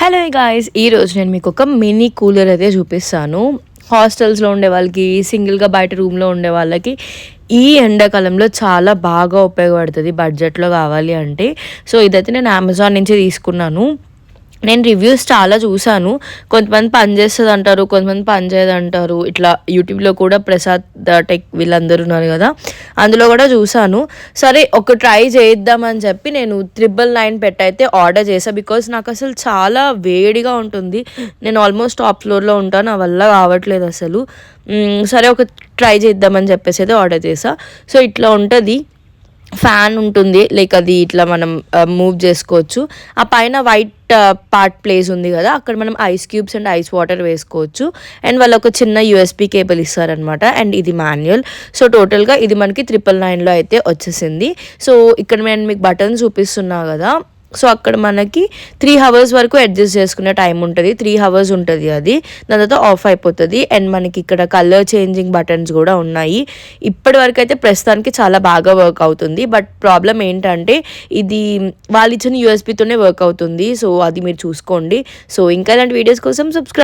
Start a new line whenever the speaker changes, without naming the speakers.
Hello guys, ఈరోజు నేను మీకు ఒక మినీ కూలర్ అయితే చూపిస్తాను. హాస్టల్స్లో ఉండే వాళ్ళకి, సింగిల్గా బయట రూమ్లో ఉండే వాళ్ళకి ఈ ఎండాకాలంలో చాలా బాగా ఉపయోగపడుతుంది బడ్జెట్లో కావాలి అంటే. సో ఇదైతే నేను అమెజాన్ నుంచి తీసుకున్నాను. నేను రివ్యూస్ చాలా చూశాను. కొంతమంది పనిచేస్తుంది అంటారు, కొంతమంది పని చేయదు అంటారు. ఇట్లా యూట్యూబ్లో కూడా ప్రసాద్ టెక్ వీళ్ళందరూ ఉన్నారు కదా, అందులో కూడా చూశాను. సరే ఒక ట్రై చేద్దామని చెప్పి నేను 999 పెట్టయితే ఆర్డర్ చేశాను. బికాజ్ నాకు అసలు చాలా వేడిగా ఉంటుంది. నేను ఆల్మోస్ట్ టాప్ ఫ్లోర్లో ఉంటాను, నా వల్ల కావట్లేదు అసలు. సరే ఒక ట్రై చేద్దామని చెప్పేసి అయితే ఆర్డర్ చేశాను. సో ఇట్లా ఉంటుంది, ఫ్యాన్ ఉంటుంది, లైక్ అది ఇట్లా మనం మూవ్ చేసుకోవచ్చు. ఆ పైన వైట్ పార్ట్ ప్లేస్ ఉంది కదా, అక్కడ మనం ice cubes and ice water వేసుకోవచ్చు. అండ్ వాళ్ళు ఒక చిన్న యూఎస్బీ కేబుల్ ఇస్తారనమాట. అండ్ ఇది మాన్యువల్. సో టోటల్గా ఇది మనకి 999లో అయితే వచ్చేసింది. సో ఇక్కడ నేను మీకు బటన్ చూపిస్తున్నా కదా, సో అక్కడ మనకి 3 hours వరకు అడ్జస్ట్ చేసుకునే టైం ఉంటుంది. 3 hours ఉంటుంది అది, దాని తర్వాత ఆఫ్ అయిపోతుంది. అండ్ మనకి ఇక్కడ కలర్ చేంజింగ్ బటన్స్ కూడా ఉన్నాయి. ఇప్పటి వరకు అయితే ప్రస్తుతానికి చాలా బాగా వర్క్ అవుతుంది. బట్ ప్రాబ్లం ఏంటంటే ఇది వాళ్ళు ఇచ్చిన యూఎస్బీతోనే వర్క్ అవుతుంది. సో అది మీరు చూసుకోండి. సో ఇంకా ఇలాంటి వీడియోస్ కోసం సబ్స్క్రైబ్